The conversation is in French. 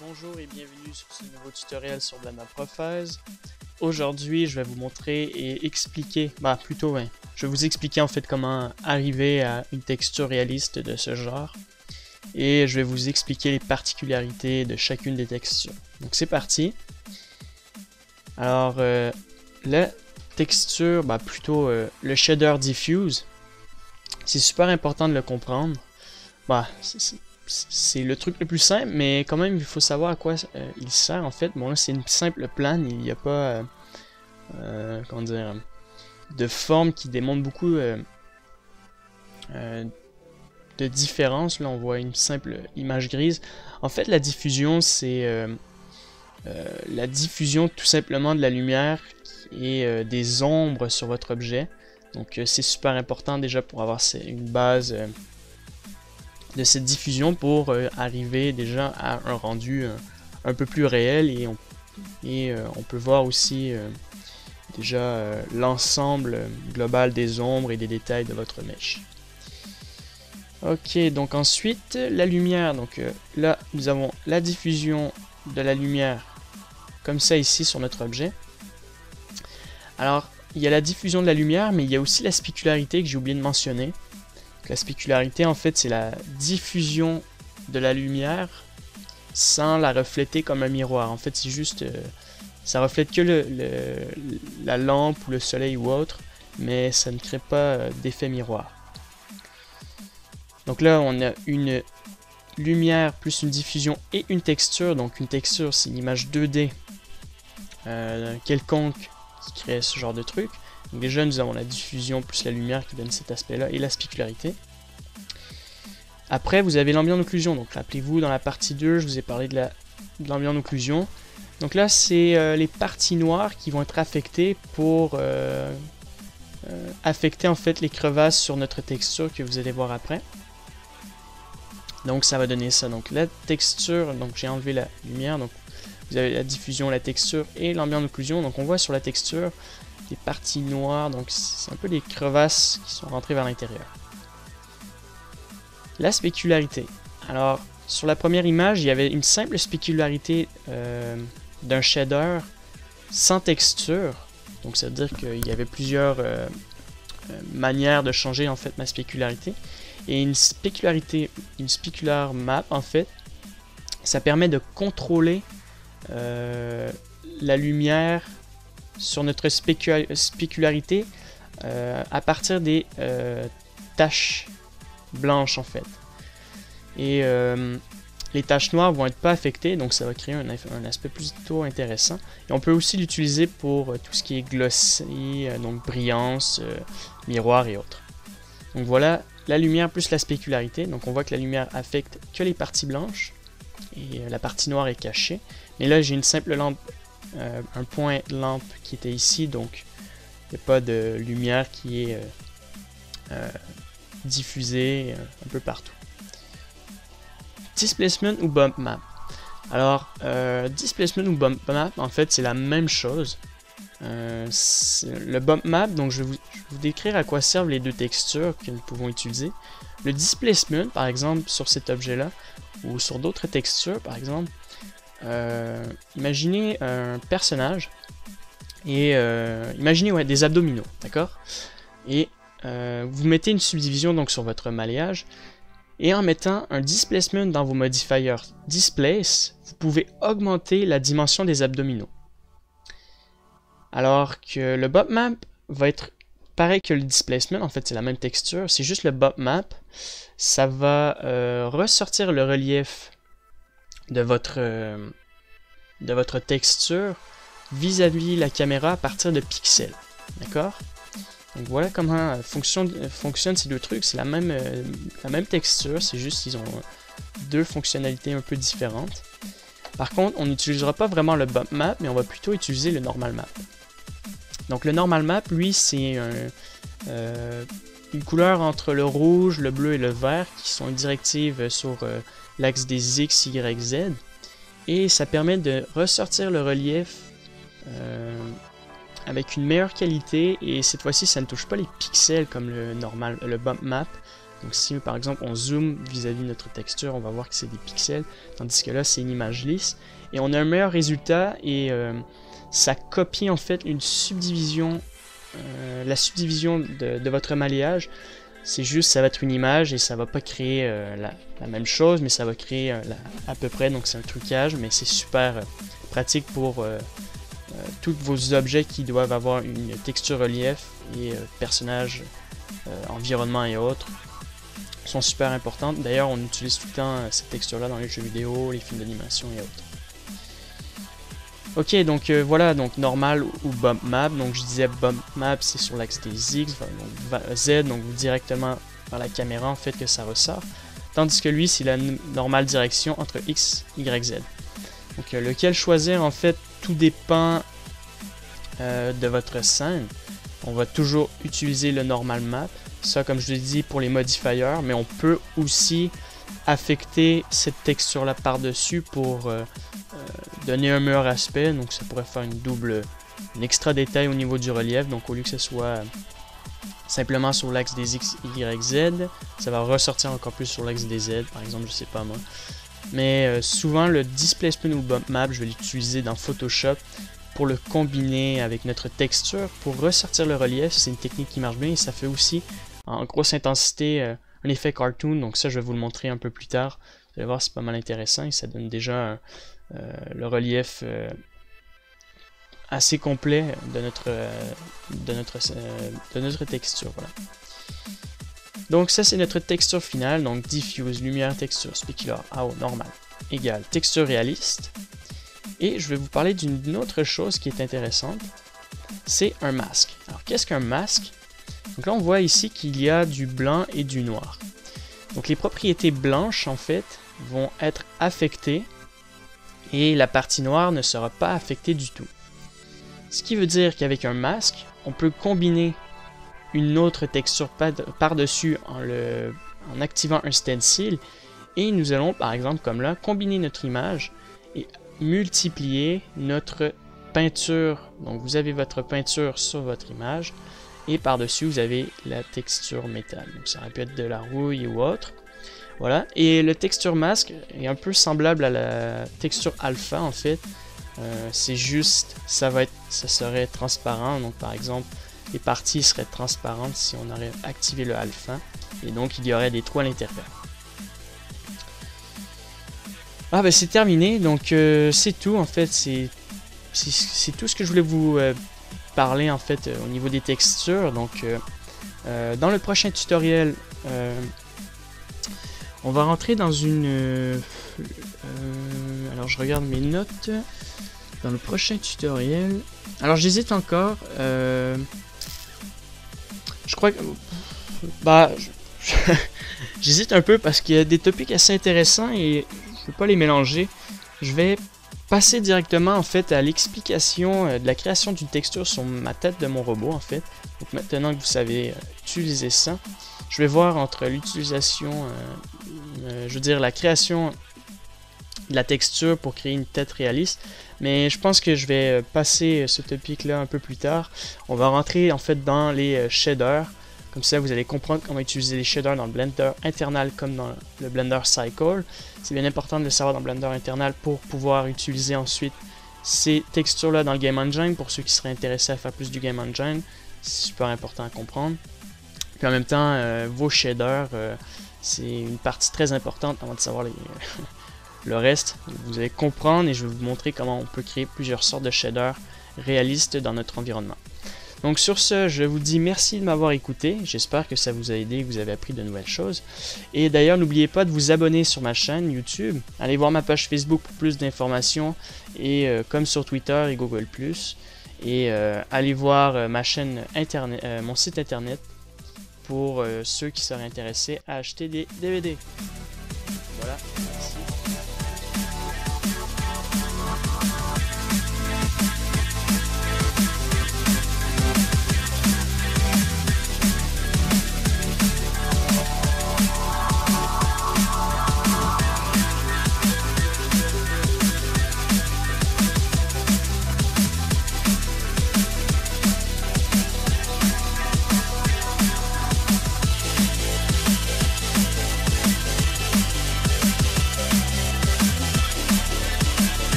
Bonjour et bienvenue sur ce nouveau tutoriel sur Blender Profile. Aujourd'hui, je vais vous montrer et expliquer, je vais vous expliquer en fait comment arriver à une texture réaliste de ce genre. Et je vais vous expliquer les particularités de chacune des textures. Donc c'est parti. Alors, la texture, le shader diffuse, c'est super important de le comprendre. C'est le truc le plus simple, mais quand même il faut savoir à quoi il sert en fait. Bon là c'est une simple plane, il n'y a pas comment dire, de forme qui démontre beaucoup de différence. Là on voit une simple image grise. En fait la diffusion c'est la diffusion tout simplement de la lumière et des ombres sur votre objet. Donc c'est super important déjà pour avoir une base de cette diffusion pour arriver déjà à un rendu un peu plus réel, et on peut voir aussi déjà l'ensemble global des ombres et des détails de votre mesh. Ok, donc ensuite la lumière. Donc là nous avons la diffusion de la lumière comme ça ici sur notre objet. Alors il y a la diffusion de la lumière, mais il y a aussi la spécularité que j'ai oublié de mentionner. La spécularité en fait c'est la diffusion de la lumière sans la refléter comme un miroir. En fait c'est juste ça reflète que la lampe ou le soleil ou autre, mais ça ne crée pas d'effet miroir. Donc là on a une lumière plus une diffusion et une texture. Donc une texture c'est une image 2D quelconque qui crée ce genre de truc. Donc déjà nous avons la diffusion plus la lumière qui donne cet aspect là et la spécularité. Après vous avez l'ambient occlusion. Donc rappelez-vous dans la partie 2 je vous ai parlé de l'ambient occlusion. Donc là c'est les parties noires qui vont être affectées pour affecter en fait les crevasses sur notre texture que vous allez voir après. Donc ça va donner ça. Donc la texture, donc j'ai enlevé la lumière, donc vous avez la diffusion, la texture et l'ambient occlusion. Donc on voit sur la texture des parties noires, donc c'est un peu des crevasses qui sont rentrées vers l'intérieur. La spécularité. Alors, sur la première image, il y avait une simple spécularité d'un shader sans texture. Donc, ça veut dire qu'il y avait plusieurs manières de changer en fait ma spécularité. Et une spécularité, une specular map, en fait, ça permet de contrôler la lumière sur notre spécularité à partir des taches blanches en fait. Et les taches noires vont être pas affectées, donc ça va créer un aspect plutôt intéressant. Et on peut aussi l'utiliser pour tout ce qui est glossy, donc brillance, miroir et autres. Donc voilà la lumière plus la spécularité. Donc on voit que la lumière affecte que les parties blanches et la partie noire est cachée. Mais là j'ai une simple lampe, un point lampe qui était ici, donc il n'y a pas de lumière qui est diffusée un peu partout. Displacement ou bump map. Alors displacement ou bump map en fait c'est la même chose. Le bump map, donc je vais vous décrire à quoi servent les deux textures que nous pouvons utiliser. Le displacement par exemple sur cet objet là ou sur d'autres textures par exemple. Imaginez un personnage et imaginez des abdominaux, d'accord? Et vous mettez une subdivision donc sur votre maillage, et en mettant un displacement dans vos modifiers displace, vous pouvez augmenter la dimension des abdominaux. Alors que le bump map va être pareil que le displacement, en fait c'est la même texture, c'est juste le bump map, ça va ressortir le relief de votre texture vis-à-vis la caméra à partir de pixels. D'accord? Donc voilà comment fonctionnent ces deux trucs. C'est la même texture, c'est juste qu'ils ont deux fonctionnalités un peu différentes. Par contre, on n'utilisera pas vraiment le bump map, mais on va plutôt utiliser le normal map. Donc le normal map, lui, c'est une couleur entre le rouge, le bleu et le vert qui sont une directive sur l'axe des X, Y, Z. Et ça permet de ressortir le relief avec une meilleure qualité, et cette fois-ci ça ne touche pas les pixels comme le bump map, Donc si par exemple on zoome vis-à-vis de notre texture, on va voir que c'est des pixels, tandis que là c'est une image lisse. Et on a un meilleur résultat et ça copie en fait une subdivision, la subdivision de votre maillage. C'est juste, ça va être une image et ça va pas créer la même chose, mais ça va créer à peu près, donc c'est un trucage, mais c'est super pratique pour tous vos objets qui doivent avoir une texture relief et personnages, environnement et autres sont super importantes. D'ailleurs, on utilise tout le temps cette texture-là dans les jeux vidéo, les films d'animation et autres. Ok, donc voilà, donc normal ou bump map. Donc je disais bump map, c'est sur l'axe des X, donc Z, donc directement par la caméra en fait que ça ressort. Tandis que lui, c'est la normale direction entre X, Y, Z. Donc lequel choisir en fait, tout dépend de votre scène. On va toujours utiliser le normal map. Ça, comme je l'ai dit, pour les modifiers, mais on peut aussi affecter cette texture là par-dessus pour donner un meilleur aspect. Donc ça pourrait faire une extra détail au niveau du relief. Donc au lieu que ce soit simplement sur l'axe des X, Y, Z, ça va ressortir encore plus sur l'axe des Z, par exemple, je sais pas moi. Mais souvent le display spin ou bump map, je vais l'utiliser dans Photoshop pour le combiner avec notre texture pour ressortir le relief. C'est une technique qui marche bien et ça fait aussi en grosse intensité un effet cartoon. Donc ça, je vais vous le montrer un peu plus tard. Vous allez voir, c'est pas mal intéressant et ça donne déjà le relief assez complet de notre texture. Voilà. Donc ça, c'est notre texture finale. Donc diffuse, lumière, texture, specular, AO, normal, égale texture réaliste. Et je vais vous parler d'une autre chose qui est intéressante, c'est un masque. Alors qu'est-ce qu'un masque? Donc là on voit ici qu'il y a du blanc et du noir. Donc les propriétés blanches en fait vont être affectées et la partie noire ne sera pas affectée du tout. Ce qui veut dire qu'avec un masque, on peut combiner une autre texture par-dessus en activant un stencil et nous allons par exemple comme là combiner notre image et multiplier notre peinture. Donc vous avez votre peinture sur votre image et par-dessus vous avez la texture métal. Donc ça aurait pu être de la rouille ou autre. Voilà. Et le texture masque est un peu semblable à la texture alpha en fait. C'est juste, ça serait transparent. Donc par exemple, les parties seraient transparentes si on aurait activé le alpha. Et donc il y aurait des trous à l'intérieur. Ah ben c'est terminé, donc c'est tout en fait, c'est tout ce que je voulais vous parler en fait au niveau des textures. Donc dans le prochain tutoriel, on va rentrer dans une... alors je regarde mes notes, dans le prochain tutoriel, alors j'hésite encore, je crois que... bah, j'hésite un peu parce qu'il y a des topics assez intéressants et je ne vais pas les mélanger. Je vais passer directement en fait à l'explication de la création d'une texture sur ma tête de mon robot en fait. Donc maintenant que vous savez utiliser ça, je vais voir entre l'utilisation, je veux dire la création de la texture pour créer une tête réaliste. Mais je pense que je vais passer ce topic là un peu plus tard. On va rentrer en fait dans les shaders. Comme ça, vous allez comprendre comment utiliser les shaders dans le Blender Internal comme dans le Blender Cycle. C'est bien important de le savoir dans Blender Internal pour pouvoir utiliser ensuite ces textures-là dans le Game Engine. Pour ceux qui seraient intéressés à faire plus du Game Engine, c'est super important à comprendre. Puis en même temps, vos shaders, c'est une partie très importante avant de savoir le reste. Vous allez comprendre et je vais vous montrer comment on peut créer plusieurs sortes de shaders réalistes dans notre environnement. Donc sur ce, je vous dis merci de m'avoir écouté, j'espère que ça vous a aidé et que vous avez appris de nouvelles choses. Et d'ailleurs, n'oubliez pas de vous abonner sur ma chaîne YouTube, allez voir ma page Facebook pour plus d'informations, et comme sur Twitter et Google+, et allez voir ma chaîne internet, mon site internet, pour ceux qui seraient intéressés à acheter des DVD. Voilà.